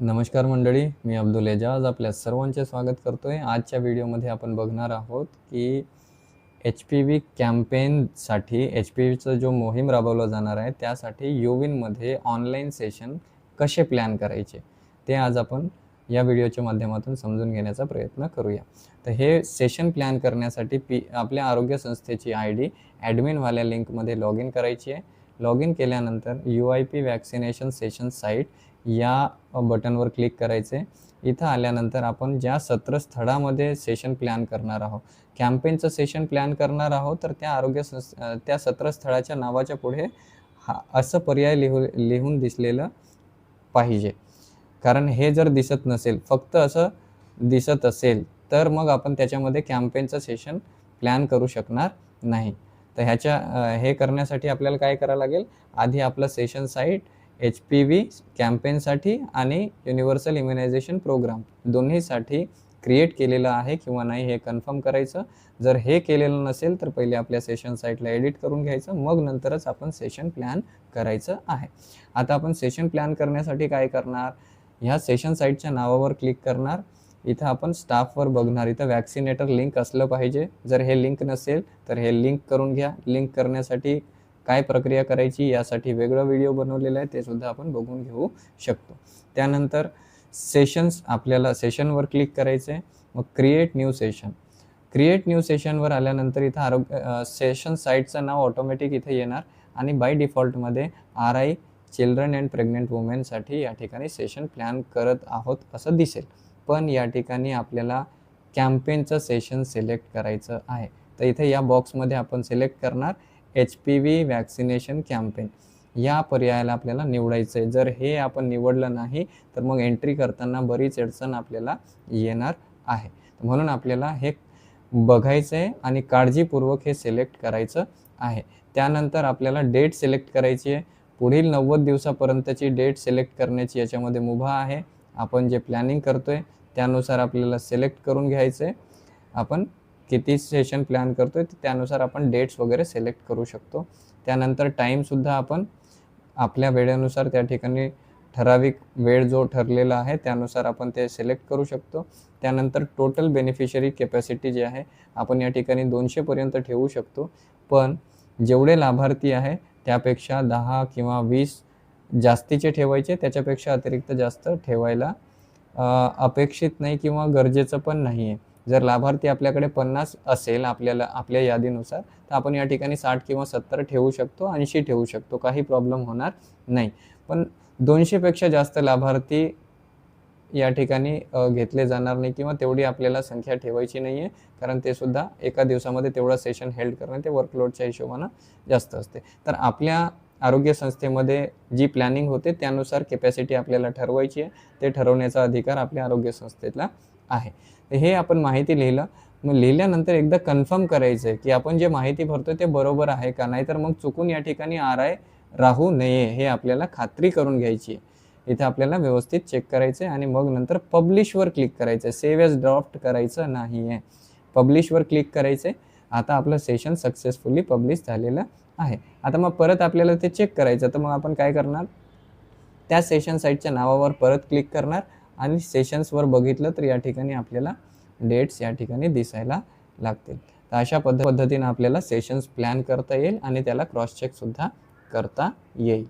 नमस्कार मंडळी, मी अब्दुल एजाज आपल्या सर्वांचे स्वागत करतोय। आजच्या व्हिडिओमध्ये आपण बघणार आहोत की HPV कॅम्पेनसाठी HPVचा जो मोहीम राबवला जाणार आहे त्यासाठी युविनमध्ये ऑनलाईन सेशन कसे प्लॅन करायचे ते आज आपण या व्हिडिओच्या माध्यमातून समजून घेण्याचा प्रयत्न करूया। तर हे सेशन प्लॅन करण्यासाठी आपल्या आरोग्य संस्थेची ID ॲडमिनवाल्या लिंकमध्ये लॉग इन करायची आहे। लॉग इन केल्यानंतर UIP वॅक्सिनेशन सेशन साईट या बटनवर क्लिक करायचे। इथं आल्यानंतर आपण ज्या सत्रस्थळामध्ये सेशन प्लॅन करणार आहोत, कॅम्पेनचं सेशन प्लॅन करणार आहोत, तर त्या सत्रस्थळाच्या नावाच्या पुढे असं पर्याय लिहून दिसलेलं पाहिजे। कारण हे जर दिसत नसेल, फक्त असं दिसत असेल तर मग आपण त्याच्यामध्ये कॅम्पेनचं सेशन प्लॅन करू शकणार नाही। तर हे करण्यासाठी आपल्याला काय करावं लागेल, आधी आपलं सेशन साईट HPV कॅम्पेनसाठी आणि युनिव्हर्सल इम्युनायझेशन प्रोग्राम दोन्हीसाठी क्रिएट केलेलं आहे किंवा नाही हे कन्फर्म करायचं। जर हे केलेलं नसेल तर पहिले आपल्या सेशन साईटला एडिट करून घ्यायचं, मग नंतरच आपण सेशन प्लॅन करायचं आहे। आता आपण सेशन प्लॅन करण्यासाठी काय करणार, ह्या सेशन साईटच्या नावावर क्लिक करणार। इथं आपण स्टाफवर बघणार, इथं वॅक्सिनेटर लिंक असलं पाहिजे। जर हे लिंक नसेल तर हे लिंक करून घ्या। लिंक करण्यासाठी काय प्रक्रिया करायची यासाठी वेगळा व्हिडिओ बनवलेला आहे, ते सुद्धा आपण बघून घेऊ शकतो। त्यानंतर आपल्याला सेशनवर क्लिक करायचं आहे। मग क्रिएट न्यू सेशनवर आल्यानंतर इथं सेशन साईटचं नाव ऑटोमॅटिक इथे येणार आणि बाय डिफॉल्टमध्ये RI चिल्ड्रन अँड प्रेग्नंट वुमेनसाठी या ठिकाणी सेशन प्लॅन करत आहोत असं दिसेल। पण या ठिकाणी आपल्याला कॅम्पेनचं सेशन सिलेक्ट करायचं आहे। तर इथे या बॉक्समध्ये आपण सिलेक्ट करणार HPV वॅक्सिनेशन कॅम्पेन या पर्यायाला आपल्याला निवडायचं आहे। जर हे आपण निवडलं नाही तर मग एंट्री करताना बरीच अडचण आपल्याला येणार आहे। म्हणून आपल्याला हे बघायचं आहे आणि काळजीपूर्वक हे सिलेक्ट करायचं आहे। त्यानंतर आपल्याला डेट सिलेक्ट करायची आहे। पुढील 90 दिवसापर्यंतची डेट सिलेक्ट करण्याची याच्यामध्ये मुभा आहे। आपण जे प्लॅनिंग करतोय त्यानुसार आपल्याला सिलेक्ट करून घ्यायचं आहे। आपण किती सेशन प्लॅन करतोय त्यानुसार आपण डेट्स वगैरे सिलेक्ट करू शकतो। त्यानंतर टाईमसुद्धा आपण आपल्या वेळेनुसार त्या ठिकाणी ठराविक वेळ जो ठरलेला आहे त्यानुसार आपण ते सिलेक्ट करू शकतो। त्यानंतर टोटल बेनिफिशरी कॅपॅसिटी जी आहे आपण या ठिकाणी 200 पर्यंत ठेवू शकतो। पण जेवढे लाभार्थी आहे त्यापेक्षा 10 किंवा 20 जास्तीचे ठेवायचे, त्याच्यापेक्षा अतिरिक्त जास्त ठेवायला अपेक्षित नाही किंवा गरजेचं पण नाही आहे। जर लाभार्थी आपल्याकडे 50 असेल आपल्या यादीनुसार तर आपण या ठिकाणी 60 किंवा 70 ठेवू शकतो, 80 ठेवू शकतो, काही प्रॉब्लेम होणार नाही। पण 200 पेक्षा जास्त लाभार्थी या ठिकाणी घेतले जाणार नाही किंवा तेवढी आपल्याला संख्या ठेवायची नाही आहे, कारण ते सुद्धा एका दिवसामध्ये तेवढं सेशन हेल्ड करणं ते वर्कलोडच्या हिशोबानं जास्त असते। तर आपल्या आरोग्य संस्थेमध्ये जी प्लॅनिंग होते त्यानुसार कॅपॅसिटी आपल्याला ठरवायची आहे, ते ठरवण्याचा अधिकार आपल्या आरोग्य संस्थेला आहे। हे आपण माहिती लिहिलं, मग लिहिल्यानंतर एकदा कन्फर्म करायचं आहे की आपण जे माहिती भरतोय ते बरोबर आहे का, नाहीतर मग चुकून या ठिकाणी RI राहू नये हे आपल्याला खात्री करून घ्यायची आहे। इथे आपल्याला व्यवस्थित चेक करायचं आहे आणि मग नंतर पब्लिशवर क्लिक करायचं आहे। सेव्ह ॲज ड्राफ्ट करायचं नाही आहे, पब्लिशवर क्लिक करायचं आहे। आता आपलं सेशन सक्सेसफुली पब्लिश झालेलं आहे। आता मग परत आपल्याला ते चेक करायचं, तर मग आपण काय करणार, त्या सेशन साईटच्या नावावर परत क्लिक करणार आणि सेशन्सवर बघितलं तर या ठिकाणी आपल्याला डेट्स या ठिकाणी दिसायला लागतील। तर अशा पद्धतीने आपल्याला सेशन्स प्लॅन करता येईल आणि त्याला क्रॉस चेक सुद्धा करता येईल।